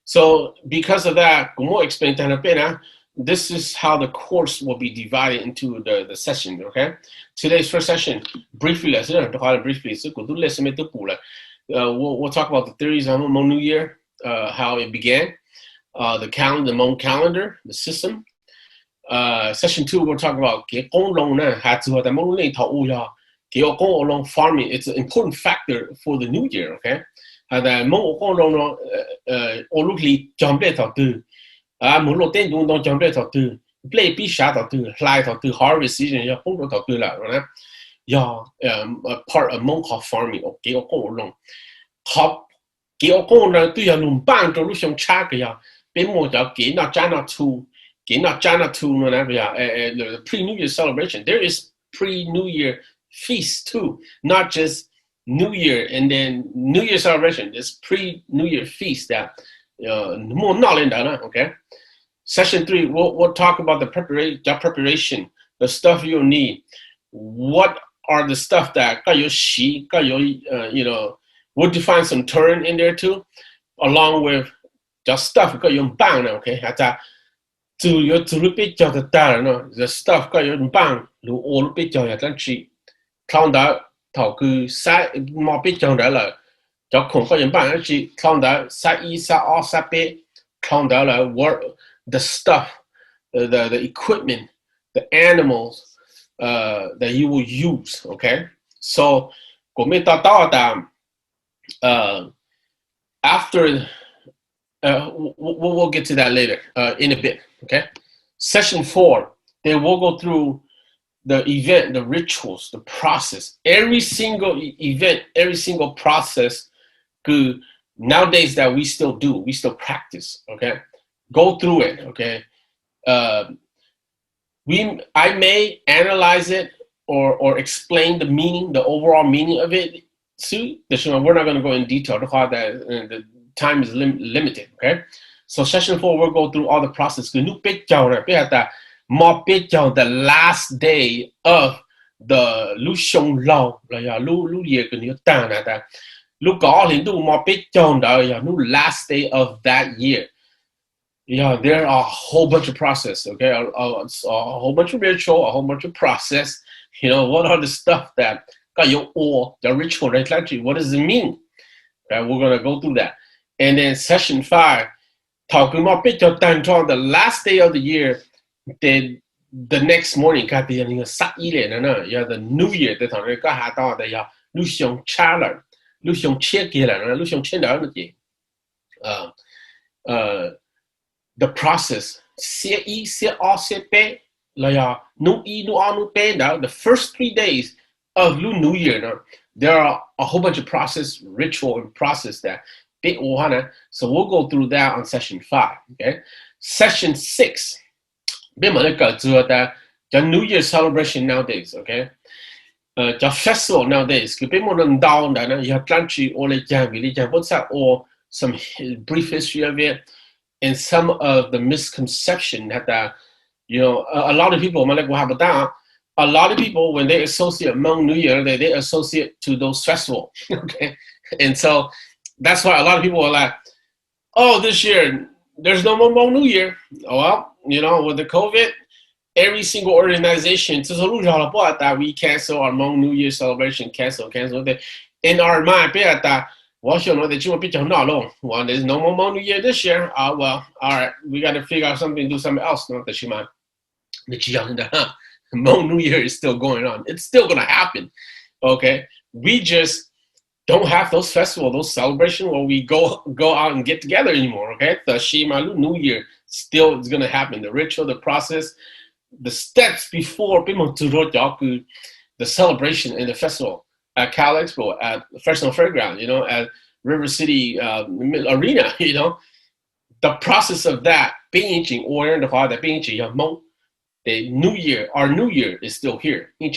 So because of that, como explain pena, this is how the course will be divided into the session. Okay, today's first session briefly, we'll talk about the theories of Hmong New Year, how it began, the Hmong calendar, the system. Session 2, we'll talk about farming. It's an important factor for the New Year. Okay, play 必殺頭對，拉頭對 harvest season 要幫到頭對啦，係咪？要part of Hmong called farming，我幾個講弄，學幾個講呢都要弄幫助路上差嘅呀，俾我就幾那加那 two， 幾那加那 two 呢那個呀，the pre-New Year celebration there is pre-New Year feast too, not just New Year and then New Year celebration. There's pre-New Year feast that 冇鬧人的呢 ，OK。Session 3, we'll talk about the preparation, the stuff you'll need. What are the stuff that we'll define some term in there too, along with just stuff okay? The stuff the stuff, the equipment, the animals that you will use. Okay, so after we'll get to that later in a bit. Okay, session 4, then we'll go through the event, the rituals, the process, every single event, every single process. Nowadays that we still do, we still practice. Okay. Go through it, okay? I may analyze it or explain the meaning, the overall meaning of it. See, we're not going to go in detail. The time is limited, okay? So session 4, we'll go through all the process. The last day of the Lu Xiong Lao, last day of that year. Yeah, there are a whole bunch of process, okay? A whole bunch of ritual, a whole bunch of process. What are the stuff that got your or the ritual, right? What does it mean? Okay, we're gonna go through that. And then session 5, talking about the last day of the year, the next morning, the New Year, the process. The first 3 days of New Year, there are a whole bunch of process, ritual, and process that. So we'll go through that on session 5. Okay, session 6. The New Year celebration nowadays. Okay, the festival nowadays. Or some brief history of it. And some of the misconception that a lot of people, a lot of people when they associate Hmong New Year, they associate to those festivals. Okay, and so that's why a lot of people are like, oh, this year there's no more Hmong New Year. Well, with the COVID, every single organization that we cancel our Hmong New Year celebration, cancel. In our mind, well, there's no more Hmong New Year this year. Well, all right, we got to figure out something, do something else. Hmong New Year is still going on. It's still going to happen. Okay, we just don't have those festivals, those celebrations where we go out and get together anymore. Okay, the Shimalu New Year still is going to happen. The ritual, the process, the steps before the celebration and the festival. At Cal Expo, at Fresno Fairground, at River City Arena, the process of that, the New Year, our New Year is still here. We're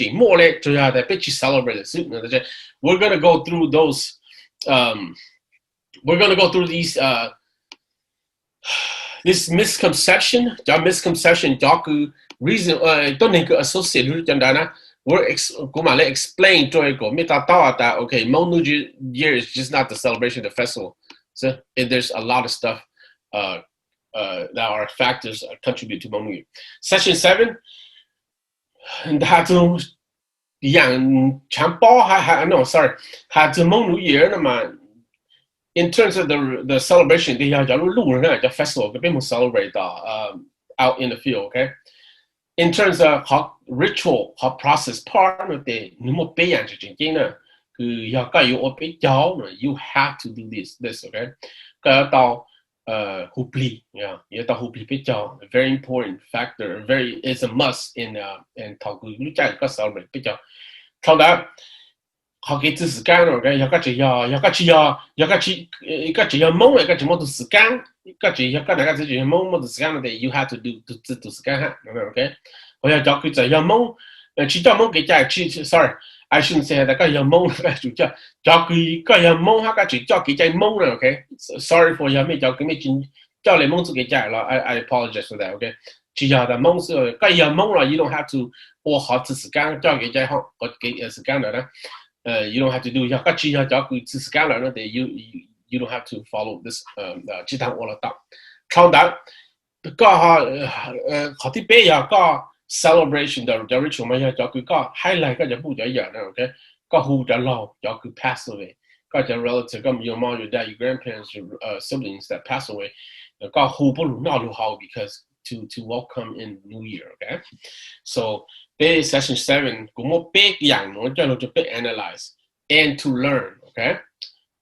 gonna go through those. We're gonna go through these. This misconception, reason don't associate with we're explain to okay, Hmong New Year is just not the celebration, the festival. So there's a lot of stuff that are factors contribute to Hmong New Year. Session 7, 它就养强包还 no sorry， 它就Hmong New Year 那么 in terms of the celebration， they 要路人叫 festival， 并不 celebrate out in the field, okay? In terms of how ritual, how process part of the 你冇俾人就正經啦，佢要加要我俾教呢 ，you have to do this, okay? 佢到hopefully, yeah, 要到hopefully 俾教 a very important factor, very is a must in 頭佢你真係個 celebrate 俾教，後來。學幾次時間咯，嘅有個只要懵嘅，個只冇到時間，個只要個大家只要懵冇到時間，我哋 you have to do 時間嚇，OK？ 我要教佢就要懵，只叫懵嘅就係 sorry，I shouldn't say 大家要懵，就教佢個要懵，個只叫佢就懵啦 ，OK？Sorry for 有咩教佢咩叫你懵住嘅就係啦，I apologize for that，OK？ 只要的懵是個要懵啦 ，you don't have to 我學啲時間叫佢就係我嘅時間啦。You don't have to do 要個只要教佢時間啦，我哋 you don't have to follow this 其他我啦得。長達個學啲俾呀個 celebration 的 ritual 咪要教佢個 highlight 個就不一樣啦 ，OK？ 個好就老教佢 pass away， 個就 relative 咁 your mom, your dad, your grandparents, your siblings that pass away， 個好不如鬧就好 because to welcome in New Year, okay? So session 7 cũng một big dạng nó cho nó cho big analyze and to learn, okay?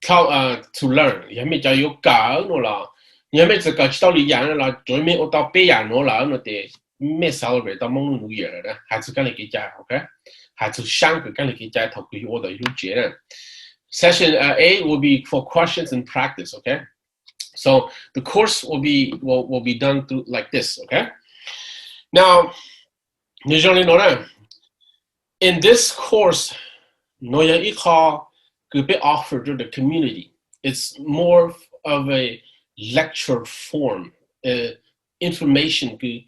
To learn, nhà mình cho yêu cả nó là nhà mình chỉ có chỉ đạo lý dạng là rồi mình ở đó big dạng nó là nó để mình celebrate到Hmong New Year rồi đó, hay是跟你記載 ，okay? 還是上個跟你記載頭佢我的有結論。Session 8 will be for questions and practice, okay? So the course will be done through like this, okay? Now, usually in this course, could be offered to the community. It's more of a lecture form, information could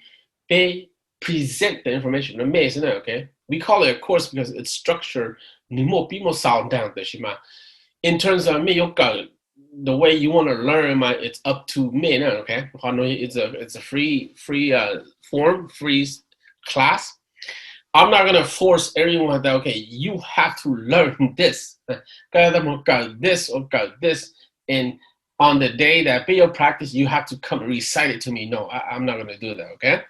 be present the information. Amazing, okay? We call it a course because it's structured. Sound down in terms of the way you want to learn, it's up to me now, okay? It's a free form, free class. I'm not gonna force everyone that okay, you have to learn this. This or this, and on the day that be your practice, you have to come recite it to me. No, I'm not gonna do that, okay?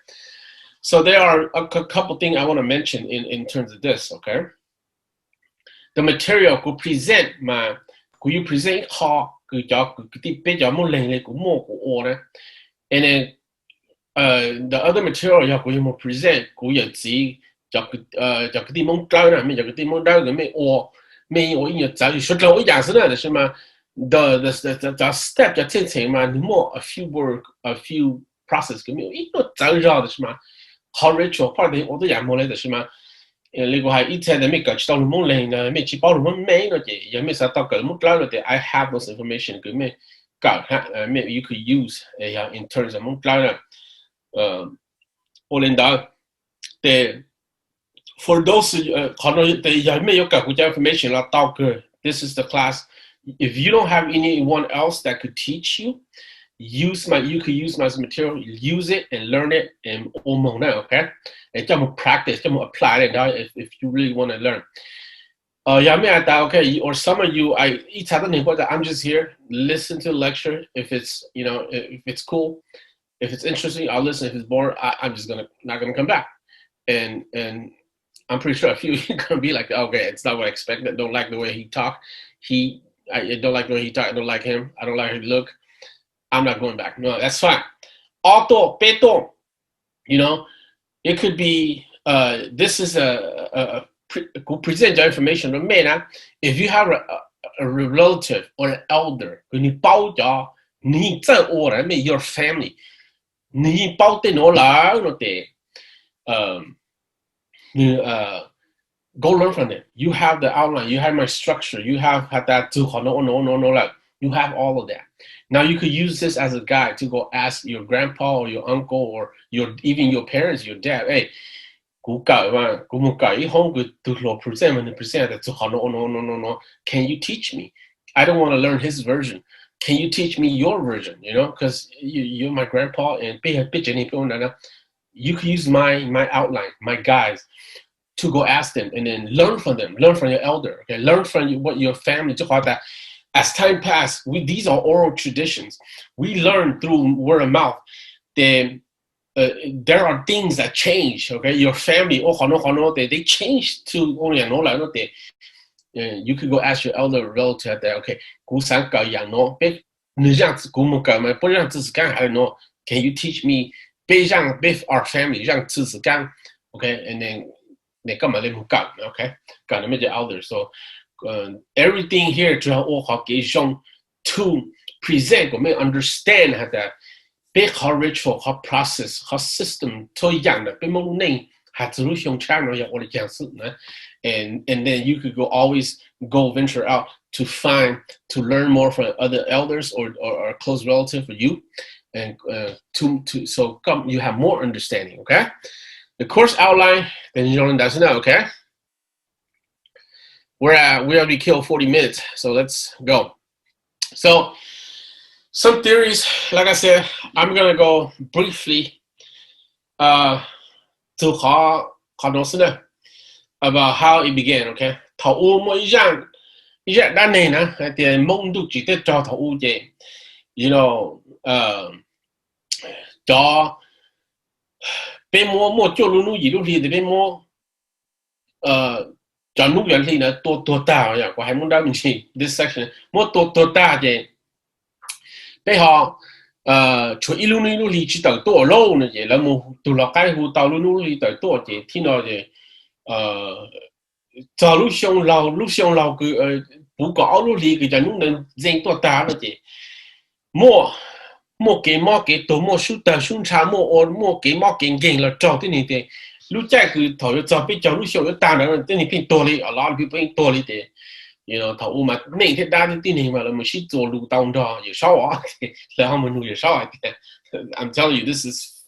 So there are a couple things I want to mention in terms of this, okay? The material could present could you present how and then the other material you present could you see or the step 就進程嘛，你冇 a few work a few process 咁樣，咦都走咗的是嘛？好 ritual part 的我都也冇嚟的是嘛？你個係以前的咩個知道你冇嚟呢？咩知包你冇咩嗰啲，有咩實到個冇講嗰啲 I have those information 佢咩搞嚇咩 you could use in terms of 冇講啦我領導的 for those 可能有咩有搞嗰啲 information 啦到個 this is the class. If you don't have anyone else that could teach you, you could use my material, use it and learn it and okay? And just practice, just apply it if you really want to learn. Okay, or some of you, I'm just here, listen to the lecture. If it's, if it's cool, if it's interesting, I'll listen. If it's boring, I'm just not gonna come back. And I'm pretty sure a few of you are gonna be like, okay, it's not what I expected. Don't like the way he talked. I don't like the way he talk. I don't like him. I don't like his look. I'm not going back. No, that's fine. Auto, peto, it could be. This is a present your information. But if you have a relative or an elder, when you bow your family, go learn from it. You have the outline. You have my structure. You have that. You have all of that. Now you could use this as a guide to go ask your grandpa or your uncle or even your parents, your dad. Hey, can you teach me? I don't want to learn his version. can you teach me your version? Because you're my grandpa, and you can use my outline, my guides, to go ask them, and then learn from them, learn from your elder, okay, learn from what your family. That as time passed, these are oral traditions. We learn through word of mouth. Then there are things that change. Okay, your family, they change to only you could go ask your elder relative that, okay, can you teach me our family okay, and then okay, elder. So everything here to present or understand that big how ritual, how process, how system 都一样的，被蒙内还只有用 channel 要我的讲述呢。And then you could always go venture out to learn more from other elders or close relative for you, and so come you have more understanding. Okay, the course outline, then you don't know. Okay, we already killed 40 minutes, so let's go. So some theories, like I said, I'm gonna go briefly to how about how it began. Okay, thầu u mỗi dạng đa này nè, thì mong được chỉ để cho thầu u vậy, cho bên mua cho luôn gì luôn thì bên mua cho lúc vậy thì là tua ta vậy, có hai món đó mình chỉ this section mua tua ta vậy, bây họ cho luôn thì chỉ tới tua lâu nữa vậy, là mua tụ là cái hồ tàu luôn thì tới tua vậy thì nó vậy cho lúc xong lâu cứ bố có lúc thì cái chẳng nên dành tua ta nữa vậy, mua cái tổ mua số tờ số cha mua cái game là cho thế này thì lúc chạy cứ thổi cho biết cho lúc xong lúc ta nữa thế này pin to đi, a lot of people pin to đi thì thầu mà này thế đa thế này mà là mình chỉ做路当的有少啊，然后我们有少一点。I'm telling you, this is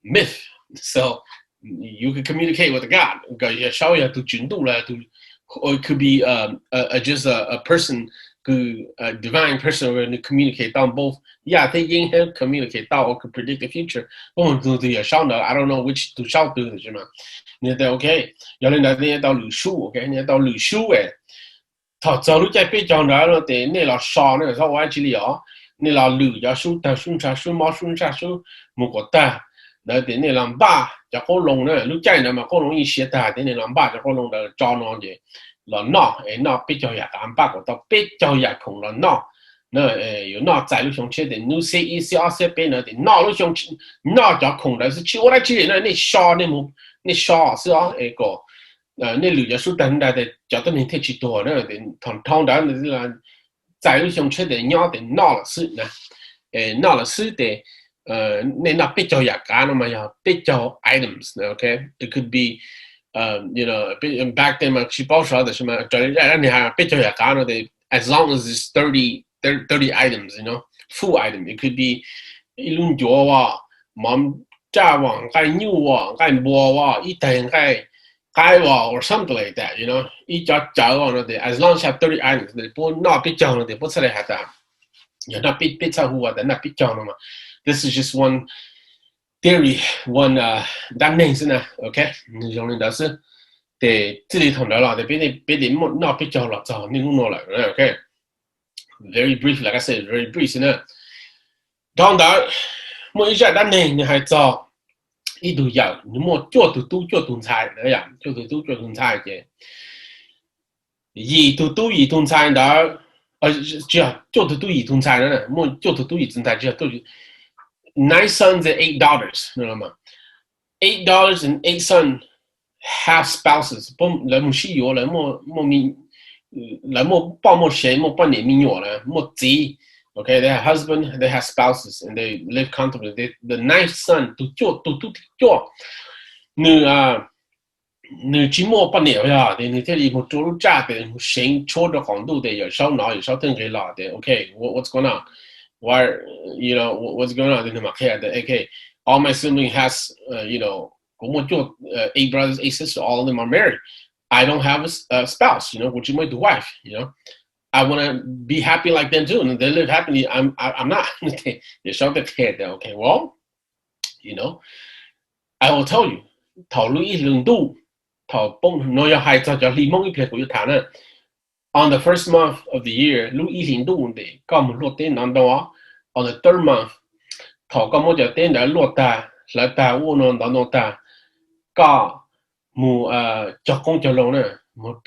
myth. So you can communicate with God. Có少呀，都准度了，都 or it could be just a person. A divine person will communicate down both. Yeah, they can communicate down or could predict the future. I don't know which to shout to the Jima. Okay, y'all in that near down Lushu, okay, near down Lushu. Thought so look at page on the Nila Shaw, as all actually are Nila Lu, Yashu, Tashuncha, Shumashun Shashu, Mukota, the Nilamba, the whole long, look at them, a whole long shit that, then Nilamba, the whole long the John on the. Là nó nó biết cho nhà đảm bảo của tao biết cho nhà cùng là nó nó tại lúc xong chết thì nu sẽ ý sẽ sẽ bên nữa thì nó lúc xong nó cho cùng là chỉ我来这里呢那烧那烧是啊那个那旅游书等待的叫他们太去多呢的通常的是在lúc xong chết thì nhỏ thì nó là sự nè nó là sự để nên nó biết cho nhà cả nó mà biết cho items, okay, it could be back then she bought other as long as it's 30 items, full item. It could be ilun joa, mom jawa, gai new, gai boa, eating gai or something like that, each as long as you have 30 items, they put not big down, they put that you're not big pizza who are not big down. This is just one theory, one that names in okay, they not picture lots of okay. Very brief, like I said, very brief, down that more is that name you had saw ít đủ giàu, nếu mà cho tụi sai nữa ya, cho tụi sai chứ, gì tụi sai đó, chưa cho tụi sai nữa, mua cho tụi sai chưa, 9 sons and $8. $8 and 8 sons have spouses. Okay, they have husband, they have spouses, and they live comfortably. The 9th son你寂寞半年呀，你这里做路家的，行错的广度的，有烧脑，有烧灯给老的。Okay, what's going on? Why, what's going on in the market? Okay, all my siblings has, 8 brothers, 8 sisters, all of them are married. I don't have a spouse, which is my wife, I want to be happy like them too, and they live happily. I'm not. You show the kid, okay. Well, you know, I will tell you. Thảo lũy lương đủ, thảo bông nói hai cho lý mong ít của thảo nè. On the first month of the year, lũy lương đủ để có một lột tên năm đó. On the third month, thảo có một giờ tên đã lột ta, là ta u non đó ta, có một cho công cho lâu nè, một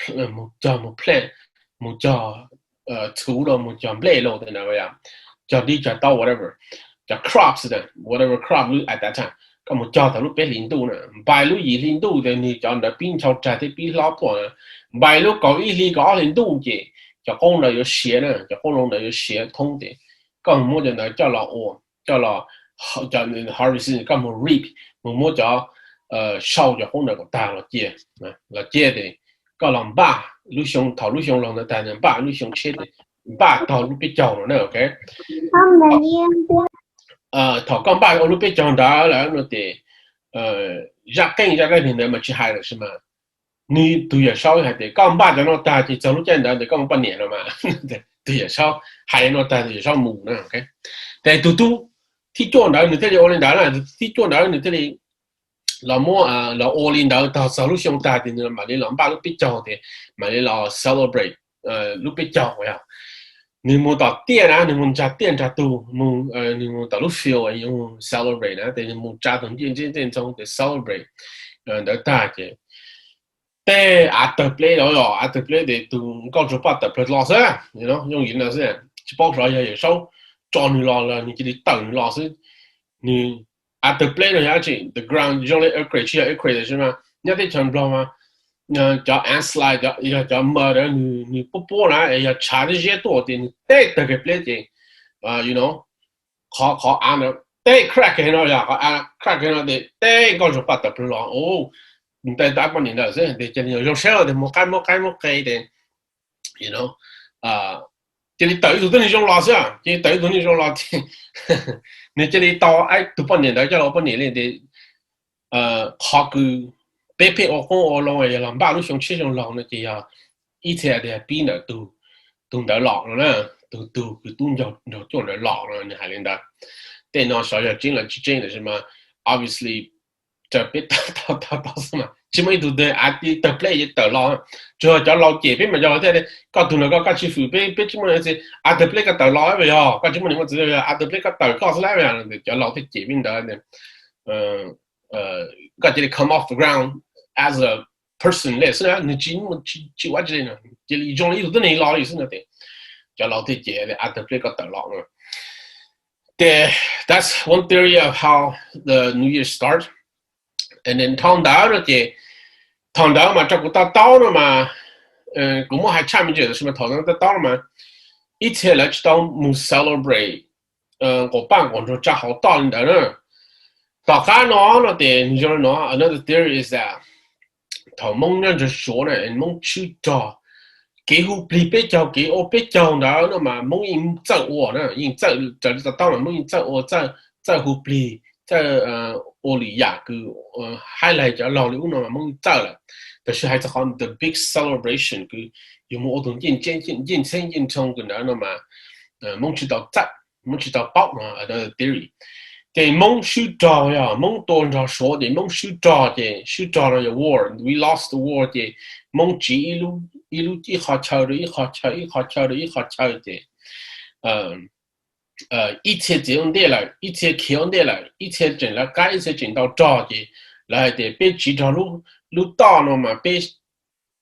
plan, một cho thủ đồ một cho play lâu thế nào vậy? Cho đi cho tao whatever, cho crops then whatever crop at that time. Có một cho thằng lúc bé linh tu nè, bài lúc gì linh tu thì ni cho nó pin cho trái thì pin lót qua nè, bài lúc có ý lý có linh tu gì, cho con nó có写nè, cho con nó có写通的，咁冇就嚟叫落喎，叫落就 harvest，咁冇 reap，冇就收就可能個大落接，落接的，個人把你上頭你上人的大人把你上切的，把頭你別叫了呢 ，OK？頭剛把我你別叫大了，那得壓根平的嘛去害了是嗎？你對也稍微還得剛把就那大就走路簡單的剛半年了嘛，對也稍還那大也稍母呢 ，OK？ 但係嘟ที่จวนดาวนี่ที่เราเล่นดาวนะที่จวนดาวนี่ที่เราโม่เราโอลินดาวต่อสรุปช่วงตาที่นี่มาเลยเราบ้าลูกปิดจอเดมาเลยเรา celebrate ลูกปิดจอ呀你冇到店啊你冇加店加都冇你冇到路 feel 啊用 celebrate นะ但係冇加同真中的 celebrate 的大嘅แต่after play แล้วอ่ะ after play 的都告诉把 after play 老师你know 用赢了是去包出来也收找你了你这里等老师你 after play 了下去 the ground 用来 earthquake 去 earthquake 的是吗你得全部吗叫 landslide 叫 murder 你不播了要查的些多的你得这个 play 的you know 考安了得 crack 喺度呀crack 喺度的得告訴把 after play 了哦你得打半年了是的这里有些的冇計的 you know 这里等于都你用老师啊，这等于都你用老师，你这里到都半年的，叫老半年的，考个白皮我讲我弄的，人把路上吃上弄的这样，以前的比呢都得老了呢，都要做的老了，你还领的，电脑小小进了去进的是吗 ？Obviously， 这别到什么？chỉ mới tụi tôi đi tập play gì tập lo cho lo chế biết mà cho thế này có tụi nó có các chi phí biết chỉ mới là gì tập play cái tập lo vậy à có chỉ mới mình chỉ là tập play cái tập có lại vậy cho lo thì chế biết đó này có chỉ come off the ground as a person less là你chỉ quá chỉ này chỉ dùng ý tụi này lo ý là thế cho lo thì chế để tập play cái tập lo nữa that's one theory of how the New Year start and then thong đáo rồi chị thằng đó mà trong cái tao nó mà cũng hay chăm mình chuyện là thằng đó tao mà ít thế là tao muốn celebrate của bạn còn cho cha hậu tao lên nữa tao cái nó thì cho nó another theory is that thằng mong nhân cho số này mong chữ cho cái hụp bị biết cho cái ô biết cho đó nó mà mong in dạo我呢in dạo tao mà mong in dạo在hụp bị ô里亚个highlight 咗老了那么走了，但是还是好 the big celebration 个有冇我同认真个那嘛梦知道在梦知道爆嘛的 theory 嘅梦知道呀梦多人说的梦知道的知道了 war we lost the war 的梦知一路一下跳的一切这样的了，一切强的了，一切整了，该一切整到早的，来的被其他路大了嘛，被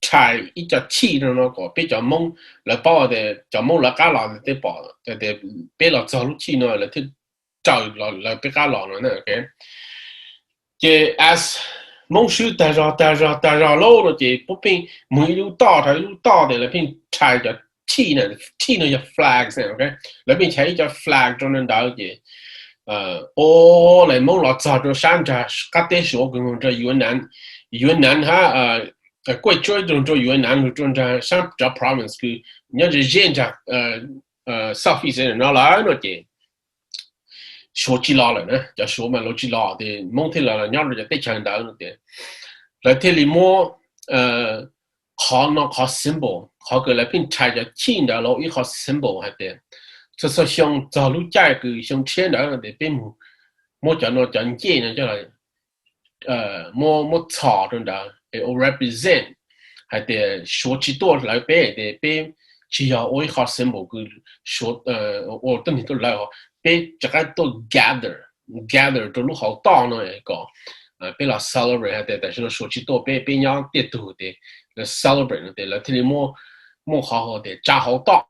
柴一只气的那个，被叫蒙来包的，叫蒙来干了的包的，被了走路气呢，来去找来被干了呢，OK， 这 as 蒙手带上路了的，不凭没路大的来凭柴的。气呢叫 flag 先 ，OK， 裏邊睇隻 flag 中間到嘅，我嚟蒙落早就山茶，隔啲說咁這雲南哈貴州中做雲南中這三隻 province 佢，你要是現在Southeast 那來那嘅，說起來了呢，就說嘛攞起來的，蒙起來了，你要就得強到那嘅，來睇你摸考 symbol。họ cái là pin chạy cho chín đó lâu ít họ symbol hay thế cho số xong cho lúc chạy cái xong trên đó để bên mua cho nó cho gì nữa cho là mua thọ rồi đó để represent hay để số chỉ多来呗để bên chỉ要我好 symbol 个说我等你都来哦，被这个都 gather 都路好大呢一个，被la celebrate 的，但是说起多被人跌倒的，来 celebrate 的，来这里么好好的扎好大，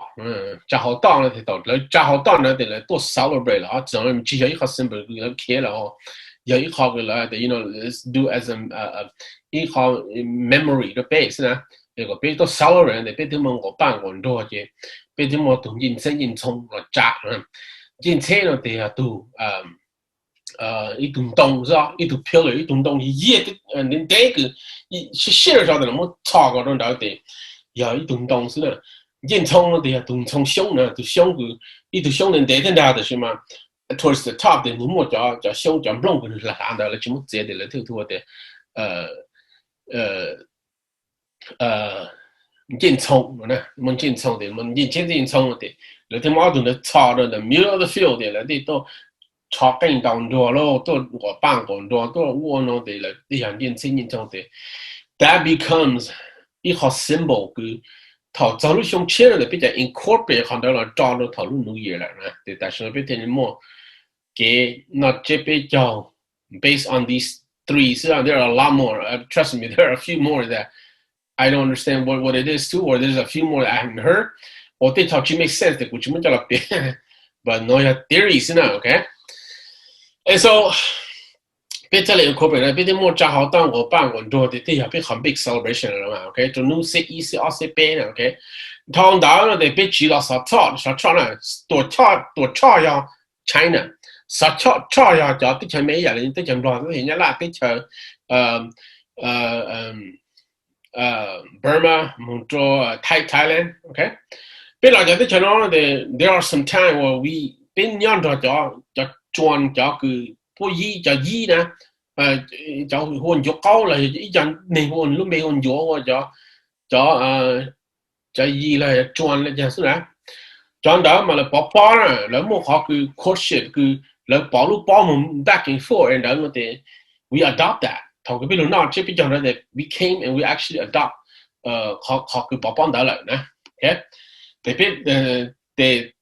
扎好大了的到，来扎好大了的来多 celebrate 了啊，这样只要一个 symbol 给开了哦，有一个个来的，you know let's do as a 一个 memory 的 base 呢。那个别到少人的，别他们我办工作的，别他们都认真认冲了扎，认真了的呀都一动动是吧？一动漂亮，一动动也的你这个一是写上的那么差个种到的，呀一动动是的，认冲了的呀，动冲凶呢，就凶个一动凶人得的那的是吗？Towards the top 的，你莫叫凶叫弄个是啥的了，全部直的了，头的，认冲呢，我认冲的，我认冲的，那天毛都的炒的，那 middle of the field 的，那啲都炒更当多咯，都我办工作，都我弄的了，啲人认冲的 ，that becomes 一个 symbol 个，头走路上车了，比较 incorporate 看到了，找到头路 New Year 了呢，对，但是别天么，给那这比较 based on these three, so there are a lot more. Trust me, there are a few more that I don't understand what it is too, or there's a few more that I haven't heard. Or they talk to make sense, but no, your theories now, okay? And so, 别这里 incorporate 别的莫扎好当我办工作的，这也别很 big celebration 了嘛 ，OK？ 就努些意思二些边 ，OK？ 通常呢，得别知道啥炒呢，多炒要 China， 啥炒要叫对前没人，对前乱，人家那对前Burma, Thailand, okay? 别老家对前呢的 ，there are some time where we 别样着叫转叫个不一叫一呢，叫混脚高了，一讲内混路没混脚我叫一了转了就是呢，转到嘛了宝宝呢，了么好个 courtship 个了保路保姆 back and forth， 然后的 we adopt that。头个比如那这边讲的 we came and we actually adopt 好个宝宝得了呢 ，OK？ 特别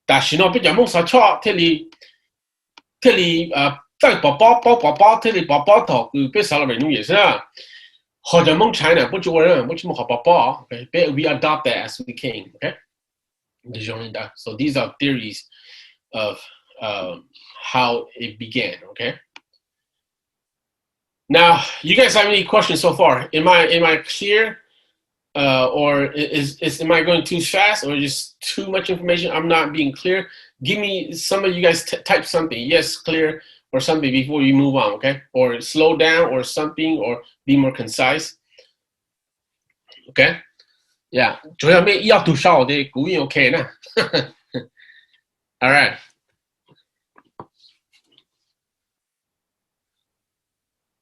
但是呢，比较梦啥错，这里在宝宝这里宝宝头个别少了美女也是啊，好像梦 China 不做人，不怎么好宝宝 ，OK？ We adopt that as we came，OK？ 就是这样的 ，so these are theories of how it began, okay? Now, you guys have any questions so far? Am I clear, or am I going too fast, or just too much information? I'm not being clear. Give me some of you guys type something. Yes, clear, or something before you move on, okay? Or slow down, or something, or be more concise. Okay? Yeah. 主要没要多少的古语 OK 呢？All right.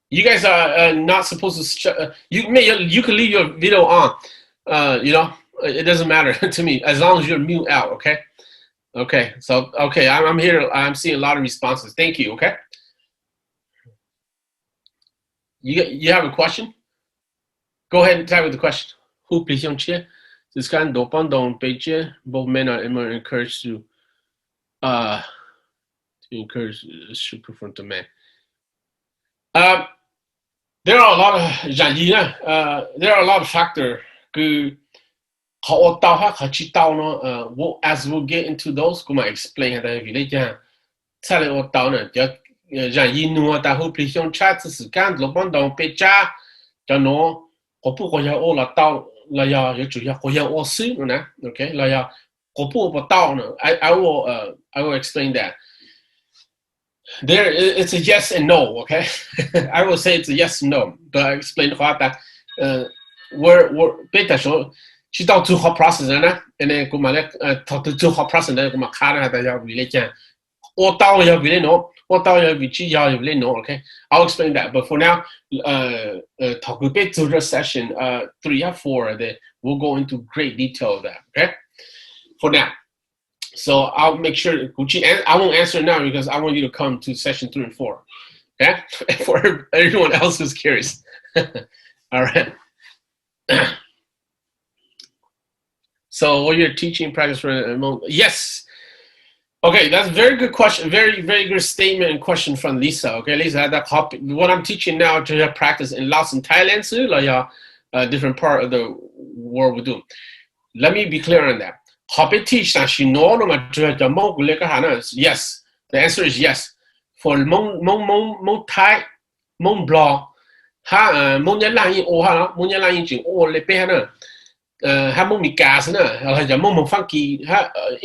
You guys are not supposed to. You can leave your video on. You know, it doesn't matter to me as long as you're mute out. Okay. Okay. So okay, I'm here. I'm seeing a lot of responses. Thank you. Okay. You have a question? Go ahead and type with the question. Who please young chair? This kind of dopandon page. Both men are encouraged to encourage to perform to men. There are a lot of there are a lot of factors. As we'll get into those, I might explain that if you like, tell it what down it. You know that who please young chat is can't look on down page. You know, all down. Okay, I will explain that. There, it's a yes and no. Okay, I will say it's a yes and no. But I explain what that we're beta show. She thought two hot process and then go my talk to two hot process and then go my car that you really can. Or down you really know. Or down you really know. Okay, I'll explain that. But for now, talk a bit to the session 3 or 4. we'll go into great detail of that. Okay, for now. So I'll make sure Gucci, and I won't answer now because I want you to come to session 3 and 4. Okay, for everyone else who's curious. All right. So what you're teaching practice for yes. Okay, that's a very good question. Very, very good statement and question from Lisa. Okay, Lisa, what I'm teaching now to practice in Laos and Thailand, so like a different part of the world we do. Let me be clear on that. Yes, the answer is yes. For Hmong Thai, Hmong Blanc, Hmong Nhân Lang Yin O ha, Hmong Nhân Lang Yin Jing O Le Pe ha. Hmong Mi Gas na, Hmong Funky.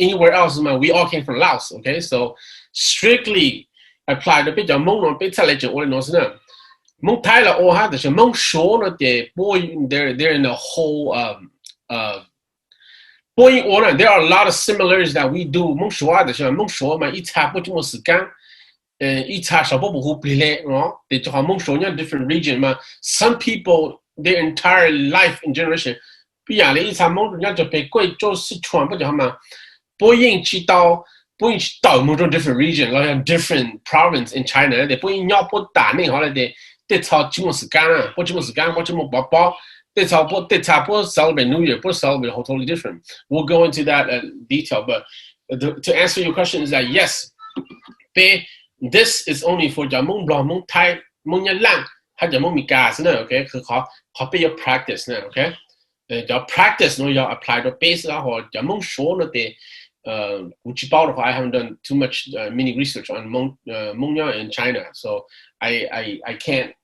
Anywhere else, we all came from Laos. Okay, so strictly apply the bit of Hmong Pe Tale Jing O Le No Sana. Hmong Thai la O ha, the Hmong Shou no de boy. They're in the whole there are a lot of similarities that we do. Hmong Shou的是Hmong Shou嘛，一差不这么时间，一差少不不比例哦，对，就好Hmong Shou different region 嘛。Some people their entire life and generation，比亚的一差Hmong人就被贵州四川不就好嘛？不应去到某种 different region， like different province in China， 的不应要不打那好了的，得超这么时间啊，不这么时间，不这么包。They celebrate New Year, celebrate totally different. We'll go into that detail, but to answer your question is that yes, this is only for Hmong Blanc, Hmong Thai, Hmong Nhân Lang, Hmong Mi Gas, okay? เขาไป your practice นะ okay? 要 practice 呢要 apply 到 base 啊或Hmong Shou 呢的估计包的话 I haven't done too much mini research on Hmong Nhân in China, so I can't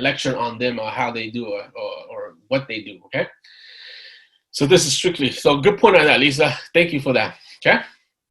lecture on them or how they do or what they do, okay? So this is strictly, so good point on that, Lisa. Thank you for that, okay?